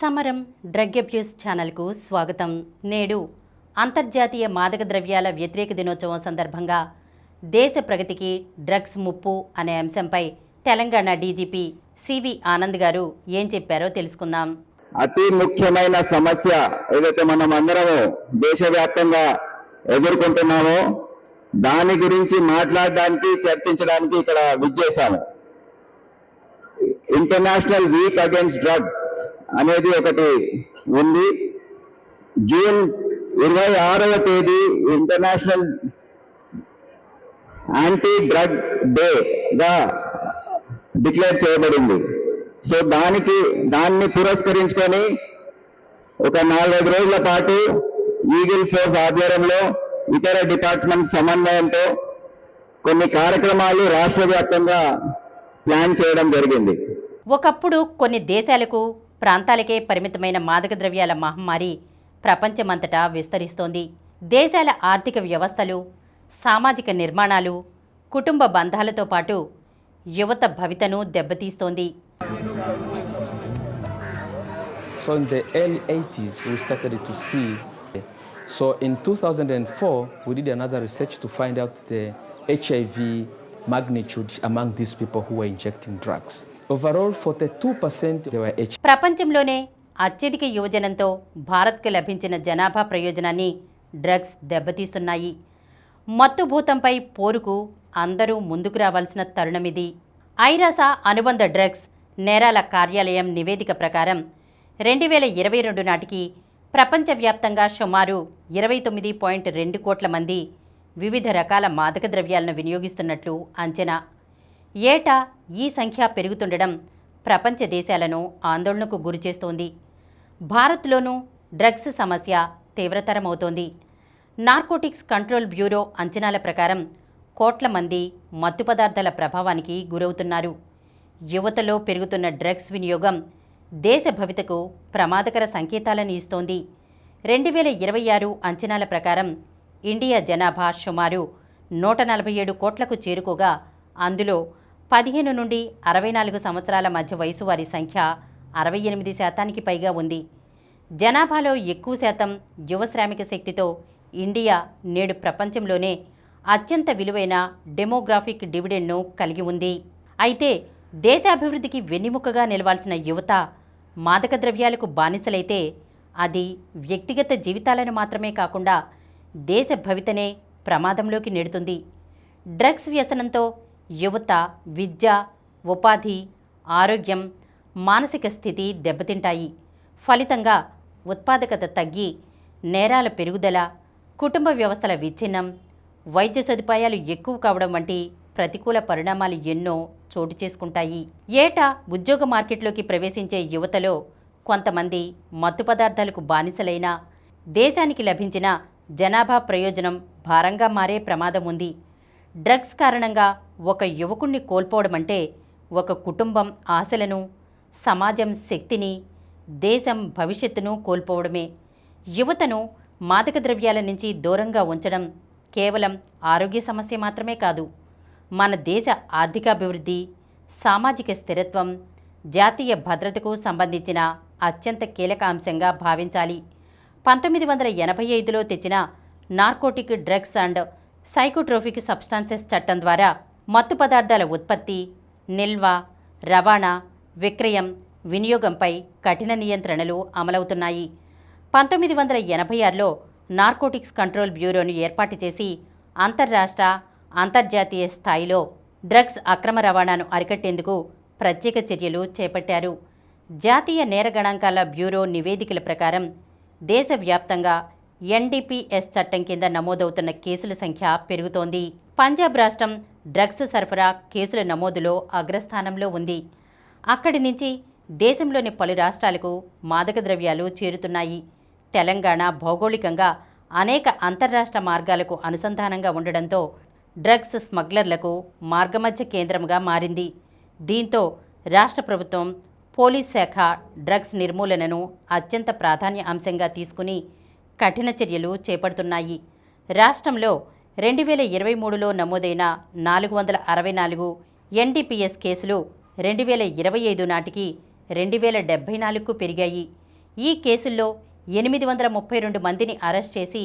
సమరం drug abuse ఛానల్కు స్వాగతం. నేడు అంతర్జాతీయ మాదక ద్రవ్యాల వ్యతిరేక దినోత్సవం సందర్భంగా దేశ ప్రగతికి డ్రగ్స్ ముప్పు అనే అంశంపై తెలంగాణ డీజీపీ సివి ఆనంద్ గారు ఏం చెప్పారో తెలుసుకుందాం. అతి ముఖ్యమైన సమస్య ఏదైతే మనం అందరము దేశవ్యాప్తంగా ఎదుర్కొంటున్నామో దాని గురించి మాట్లాడడానికి చర్చించడానికి ఇక్కడ విచ్చేశాము. ఇంటర్నేషనల్ వీక్ అగైన్స్ డ్రగ్స్ అనేది ఒకటి ఉంది. జూన్ 26వ తేదీ ఇంటర్నేషనల్ యాంటీ డ్రగ్ డే గా డిక్లేర్ చేయబడింది. సో దాన్ని పురస్కరించుకొని ఒక 4-5 రోజుల పాటు ఈగిల్ ఫోర్స్ ఆధ్వర్యంలో ఇతర డిపార్ట్మెంట్ సమన్వయంతో కొన్ని కార్యక్రమాలు రాష్ట్ర వ్యాప్తంగా ప్లాన్ చేయడం జరిగింది. ఒకప్పుడు కొన్ని దేశాలకు ప్రాంతాలకే పరిమితమైన మాదక ద్రవ్యాల మహమ్మారి ప్రపంచమంతటా విస్తరిస్తోంది. దేశాల ఆర్థిక వ్యవస్థలు, సామాజిక నిర్మాణాలు, కుటుంబ బంధాలతో పాటు యువత భవితను దెబ్బతీస్తోంది. So in the early 80s we started to see. So in 2004 we did another research to find out the HIV magnitude among these people who were injecting drugs. Overall 42% they were HIV. ప్రపంచంలోనే అత్యధిక యువజనంతో భారత్కు లభించిన జనాభా ప్రయోజనాన్ని drugs దెబ్బతీస్తున్నాయి. మత్తుభూతంపై పోరుకు అందరూ ముందుకు రావాల్సిన తరుణమిది. ఐరాస అనుబంధ డ్రగ్స్ నేరాల కార్యాలయం నివేదిక ప్రకారం 2022 నాటికి ప్రపంచవ్యాప్తంగా సుమారు 29.2 కోట్ల మంది వివిధ రకాల మాదక ద్రవ్యాలను వినియోగిస్తున్నట్లు అంచనా. ఏటా ఈ సంఖ్య పెరుగుతుండడం ప్రపంచ దేశాలను ఆందోళనకు గురిచేస్తోంది. భారత్లోనూ డ్రగ్స్ సమస్య తీవ్రతరమవుతోంది. నార్కోటిక్స్ కంట్రోల్ బ్యూరో అంచనాల ప్రకారం కోట్ల మంది మత్తు పదార్థాల ప్రభావానికి గురవుతున్నారు. యువతలో పెరుగుతున్న డ్రగ్స్ వినియోగం దేశ భవితకు ప్రమాదకర సంకేతాలను ఇస్తోంది. 2026 అంచనాల ప్రకారం ఇండియా జనాభా సుమారు 147 కోట్లకు చేరుకోగా అందులో 15 నుండి 64 సంవత్సరాల మధ్య వయసు వారి సంఖ్య 68% పైగా ఉంది. జనాభాలో ఎక్కువ శాతం యువ శ్రామిక శక్తితో ఇండియా నేడు ప్రపంచంలోనే అత్యంత విలువైన డెమోగ్రాఫిక్ డివిడెండ్ను కలిగి ఉంది. అయితే దేశాభివృద్ధికి వెన్నెముకగా నిలవాల్సిన యువత మాదక ద్రవ్యాలకు బానిసలైతే అది వ్యక్తిగత జీవితాలను మాత్రమే కాకుండా దేశ భవితనే ప్రమాదంలోకి నెడుతుంది. డ్రగ్స్ వ్యసనంతో యువత విద్య, ఉపాధి, ఆరోగ్యం, మానసిక స్థితి దెబ్బతింటాయి. ఫలితంగా ఉత్పాదకత తగ్గి నేరాల పెరుగుదల, కుటుంబ వ్యవస్థల విచ్ఛిన్నం, వైద్య సదుపాయాలు ఎక్కువ కావడం వంటి ప్రతికూల పరిణామాలు ఎన్నో చోటు చేసుకుంటాయి. ఏటా ఉద్యోగ మార్కెట్లోకి ప్రవేశించే యువతలో కొంతమంది మత్తు పదార్థాలకు బానిసలైనా దేశానికి లభించిన జనాభా ప్రయోజనం భారంగా మారే ప్రమాదం ఉంది. డ్రగ్స్ కారణంగా ఒక యువకుణ్ణి కోల్పోవడం అంటే ఒక కుటుంబం ఆశలను, సమాజం శక్తిని, దేశం భవిష్యత్తును కోల్పోవడమే. యువతను మాదక ద్రవ్యాల నుంచి దూరంగా ఉంచడం కేవలం ఆరోగ్య సమస్య మాత్రమే కాదు, మన దేశ ఆర్థికాభివృద్ధి, సామాజిక స్థిరత్వం, జాతీయ భద్రతకు సంబంధించిన అత్యంత కీలక అంశంగా భావించాలి. 1985లో తెచ్చిన narcotic drugs and psychotropic substances చట్టం ద్వారా మత్తు పదార్థాల ఉత్పత్తి, నిల్వ, రవాణా, విక్రయం, వినియోగంపై కఠిన నియంత్రణలు అమలవుతున్నాయి. 1986లో నార్కోటిక్స్ కంట్రోల్ బ్యూరోను ఏర్పాటు చేసి అంతర్రాష్ట్ర, అంతర్జాతీయ స్థాయిలో డ్రగ్స్ అక్రమ రవాణాను అరికట్టేందుకు ప్రత్యేక చర్యలు చేపట్టారు. జాతీయ నేర గణాంకాల బ్యూరో నివేదికల ప్రకారం దేశవ్యాప్తంగా ఎన్డీపీఎస్ చట్టం కింద నమోదవుతున్న కేసుల సంఖ్య పెరుగుతోంది. పంజాబ్ రాష్ట్రం డ్రగ్స్ సరఫరా కేసుల నమోదులో అగ్రస్థానంలో ఉంది. అక్కడి నుంచి దేశంలోని పలు రాష్ట్రాలకు మాదక ద్రవ్యాలు చేరుతున్నాయి. తెలంగాణ భౌగోళికంగా అనేక అంతర్రాష్ట్ర మార్గాలకు అనుసంధానంగా ఉండడంతో డ్రగ్స్ స్మగ్లర్లకు మార్గమధ్య కేంద్రంగా మారింది. దీంతో రాష్ట్ర ప్రభుత్వం, పోలీస్ శాఖ డ్రగ్స్ నిర్మూలనను అత్యంత ప్రాధాన్య అంశంగా తీసుకుని కఠిన చర్యలు చేపడుతున్నాయి. రాష్ట్రంలో 2023లో నమోదైన 464 ఎన్డీపీఎస్ కేసులు 2025 నాటికి 2074కు పెరిగాయి. ఈ కేసుల్లో 832 మందిని అరెస్ట్ చేసి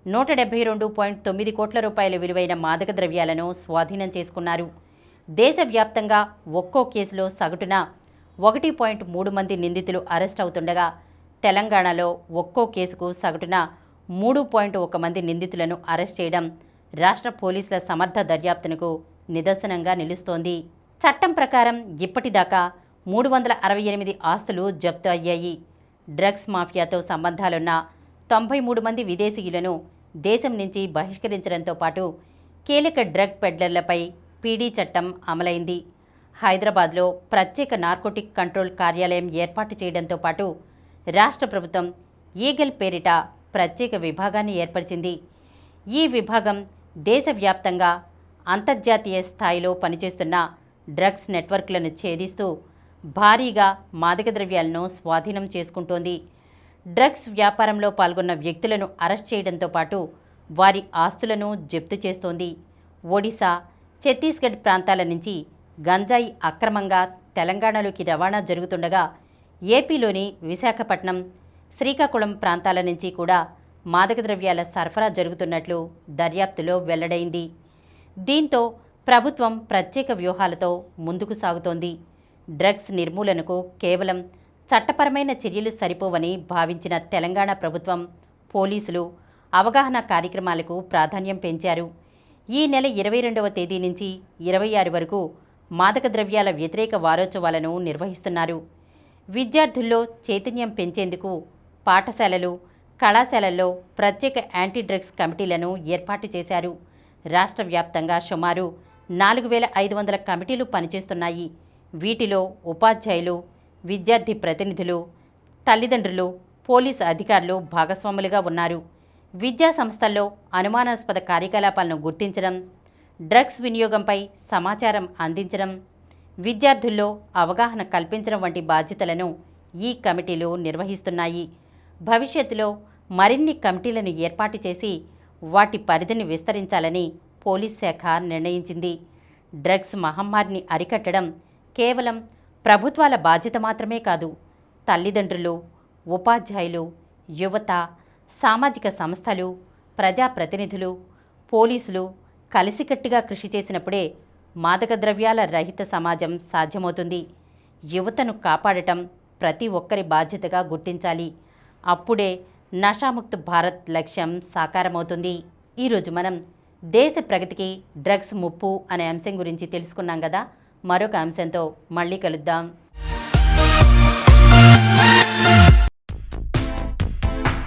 172.9 కోట్ల రూపాయల విలువైన మాదక ద్రవ్యాలను స్వాధీనం చేసుకున్నారు. దేశవ్యాప్తంగా ఒక్కో కేసులో సగటున 1.3 మంది నిందితులు అరెస్ట్ అవుతుండగా తెలంగాణలో ఒక్కో కేసుకు సగటున 3.1 మంది నిందితులను అరెస్ట్ చేయడం రాష్ట్ర పోలీసుల సమర్థ దర్యాప్తునకు నిదర్శనంగా నిలుస్తోంది. చట్టం ప్రకారం ఇప్పటిదాకా 368 ఆస్తులు జప్తు అయ్యాయి. డ్రగ్స్ మాఫియాతో సంబంధాలున్న 93 మంది విదేశీయులను దేశం నుంచి బహిష్కరించడంతో పాటు కీలక డ్రగ్ పెడ్లర్లపై పీడీ చట్టం అమలైంది. హైదరాబాద్లో ప్రత్యేక నార్కోటిక్ కంట్రోల్ కార్యాలయం ఏర్పాటు చేయడంతో పాటు రాష్ట్ర ప్రభుత్వం ఈగల్ పేరిట ప్రత్యేక విభాగాన్ని ఏర్పరిచింది. ఈ విభాగం దేశవ్యాప్తంగా అంతర్జాతీయ స్థాయిలో పనిచేస్తున్న డ్రగ్స్ నెట్వర్క్లను ఛేదిస్తూ భారీగా మాదక ద్రవ్యాలను స్వాధీనం చేసుకుంటోంది. డ్రగ్స్ వ్యాపారంలో పాల్గొన్న వ్యక్తులను అరెస్ట్ చేయడంతో పాటు వారి ఆస్తులను జప్తు చేస్తోంది. ఒడిశా, ఛత్తీస్గఢ్ ప్రాంతాల నుంచి గంజాయి అక్రమంగా తెలంగాణలోకి రవాణా జరుగుతుండగా ఏపీలోని విశాఖపట్నం, శ్రీకాకుళం ప్రాంతాల నుంచి కూడా మాదక ద్రవ్యాల సరఫరా జరుగుతున్నట్లు దర్యాప్తులో వెల్లడైంది. దీంతో ప్రభుత్వం ప్రత్యేక వ్యూహాలతో ముందుకు సాగుతోంది. డ్రగ్స్ నిర్మూలనకు కేవలం చట్టపరమైన చర్యలు సరిపోవని భావించిన తెలంగాణ ప్రభుత్వం, పోలీసులు అవగాహన కార్యక్రమాలకు ప్రాధాన్యం పెంచారు. ఈ నెల 22వ తేదీ నుంచి 26 వరకు మాదక ద్రవ్యాల వ్యతిరేక వారోత్సవాలను నిర్వహిస్తున్నారు. విద్యార్థుల్లో చైతన్యం పెంచేందుకు పాఠశాలలు, కళాశాలల్లో ప్రత్యేక యాంటీ డ్రగ్స్ కమిటీలను ఏర్పాటు చేశారు. రాష్ట్ర వ్యాప్తంగా సుమారు 4500 కమిటీలు పనిచేస్తున్నాయి. వీటిలో ఉపాధ్యాయులు, విద్యార్థి ప్రతినిధులు, తల్లిదండ్రులు, పోలీసు అధికారులు భాగస్వాములుగా ఉన్నారు. విద్యా సంస్థల్లో అనుమానాస్పద కార్యకలాపాలను గుర్తించడం, డ్రగ్స్ వినియోగంపై సమాచారం అందించడం, విద్యార్థుల్లో అవగాహన కల్పించడం వంటి బాధ్యతలను ఈ కమిటీలు నిర్వహిస్తున్నాయి. భవిష్యత్తులో మరిన్ని కమిటీలను ఏర్పాటు చేసి వాటి పరిధిని విస్తరించాలని పోలీస్ శాఖ నిర్ణయించింది. డ్రగ్స్ మహమ్మారిని అరికట్టడం కేవలం ప్రభుత్వాల బాధ్యత మాత్రమే కాదు, తల్లిదండ్రులు, ఉపాధ్యాయులు, యువత, సామాజిక సంస్థలు, ప్రజాప్రతినిధులు, పోలీసులు కలిసికట్టుగా కృషి చేసినప్పుడే మాదక ద్రవ్యాల రహిత సమాజం సాధ్యమవుతుంది. యువతను కాపాడటం ప్రతి ఒక్కరి బాధ్యతగా గుర్తించాలి. అప్పుడే నషాముక్త భారత్ లక్ష్యం సాకారమవుతుంది. ఈరోజు మనం దేశ ప్రగతికి డ్రగ్స్ ముప్పు అనే అంశం గురించి తెలుసుకున్నాం కదా. మరొక అంశంతో మళ్ళీ కలుద్దాం.